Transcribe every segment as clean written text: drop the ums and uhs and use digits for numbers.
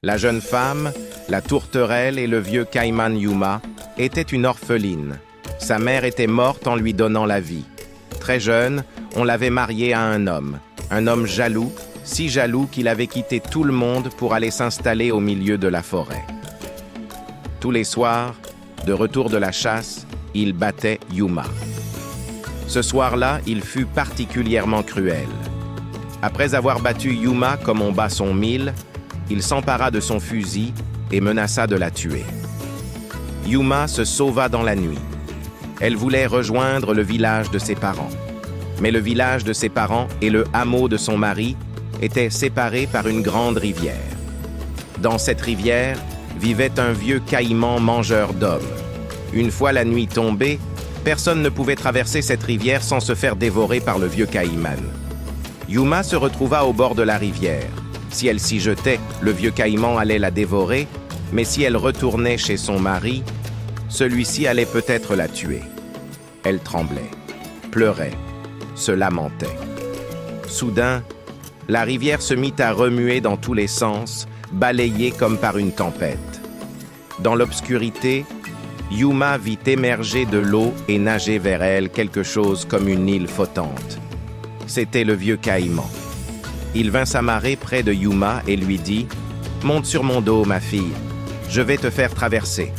La jeune femme, la tourterelle et le vieux caïman Yuma étaient une orpheline. Sa mère était morte en lui donnant la vie. Très jeune, on l'avait mariée à un homme jaloux, si jaloux qu'il avait quitté tout le monde pour aller s'installer au milieu de la forêt. Tous les soirs, de retour de la chasse, il battait Yuma. Ce soir-là, il fut particulièrement cruel. Après avoir battu Yuma comme on bat son mille, il s'empara de son fusil et menaça de la tuer. Yuma se sauva dans la nuit. Elle voulait rejoindre le village de ses parents. Mais le village de ses parents et le hameau de son mari étaient séparés par une grande rivière. Dans cette rivière vivait un vieux caïman mangeur d'hommes. Une fois la nuit tombée, personne ne pouvait traverser cette rivière sans se faire dévorer par le vieux caïman. Yuma se retrouva au bord de la rivière. Si elle s'y jetait, le vieux caïman allait la dévorer, mais si elle retournait chez son mari, celui-ci allait peut-être la tuer. Elle tremblait, pleurait, se lamentait. Soudain, la rivière se mit à remuer dans tous les sens, balayée comme par une tempête. Dans l'obscurité, Yuma vit émerger de l'eau et nager vers elle quelque chose comme une île flottante. C'était le vieux caïman. Il vint s'amarrer près de Yuma et lui dit « Monte sur mon dos, ma fille, je vais te faire traverser. »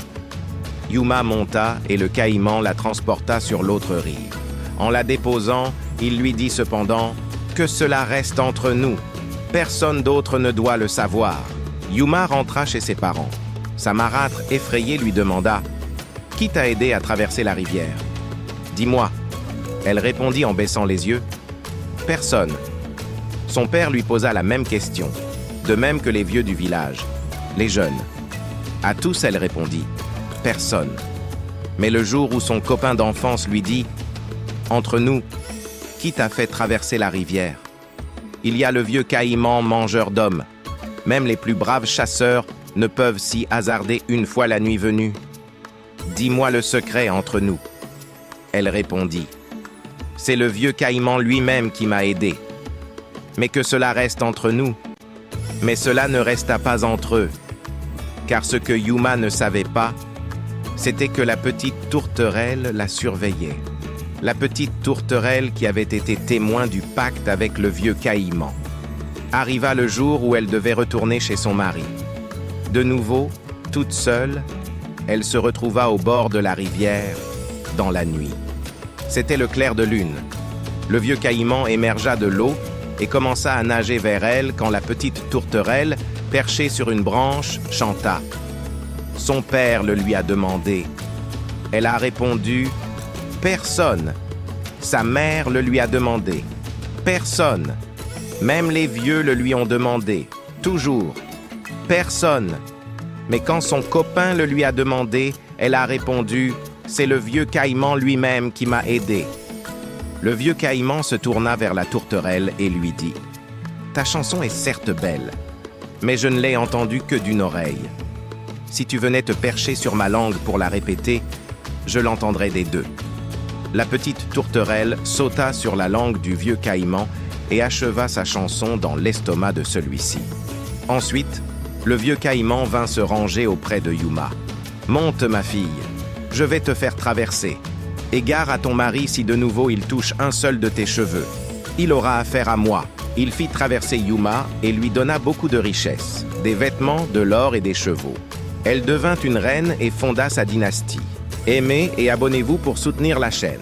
Yuma monta et le caïman la transporta sur l'autre rive. En la déposant, il lui dit cependant « Que cela reste entre nous, personne d'autre ne doit le savoir. » Yuma rentra chez ses parents. Sa marâtre effrayée lui demanda « Qui t'a aidé à traverser la rivière? Dis-moi. » Elle répondit en baissant les yeux « Personne. » Son père lui posa la même question, de même que les vieux du village, les jeunes. À tous, elle répondit « Personne. » Mais le jour où son copain d'enfance lui dit « Entre nous, qui t'a fait traverser la rivière? Il y a le vieux caïman mangeur d'hommes. Même les plus braves chasseurs ne peuvent s'y hasarder une fois la nuit venue. Dis-moi le secret entre nous. » Elle répondit « C'est le vieux caïman lui-même qui m'a aidé. Mais que cela reste entre nous. » Mais cela ne resta pas entre eux, car ce que Yuma ne savait pas, c'était que la petite tourterelle la surveillait. La petite tourterelle qui avait été témoin du pacte avec le vieux caïman. Arriva le jour où elle devait retourner chez son mari. De nouveau, toute seule, elle se retrouva au bord de la rivière, dans la nuit. C'était le clair de lune. Le vieux caïman émergea de l'eau et commença à nager vers elle quand la petite tourterelle, perchée sur une branche, chanta. Son père le lui a demandé. Elle a répondu « Personne. » Sa mère le lui a demandé. Personne. Même les vieux le lui ont demandé. Toujours. Personne. Mais quand son copain le lui a demandé, elle a répondu « C'est le vieux caïman lui-même qui m'a aidé. » Le vieux caïman se tourna vers la tourterelle et lui dit « Ta chanson est certes belle, mais je ne l'ai entendue que d'une oreille. Si tu venais te percher sur ma langue pour la répéter, je l'entendrais des deux. » La petite tourterelle sauta sur la langue du vieux caïman et acheva sa chanson dans l'estomac de celui-ci. Ensuite, le vieux caïman vint se ranger auprès de Yuma. « Monte, ma fille, je vais te faire traverser. Et gare à ton mari si de nouveau il touche un seul de tes cheveux. Il aura affaire à moi. » Il fit traverser Yuma et lui donna beaucoup de richesses, des vêtements, de l'or et des chevaux. Elle devint une reine et fonda sa dynastie. Aimez et abonnez-vous pour soutenir la chaîne.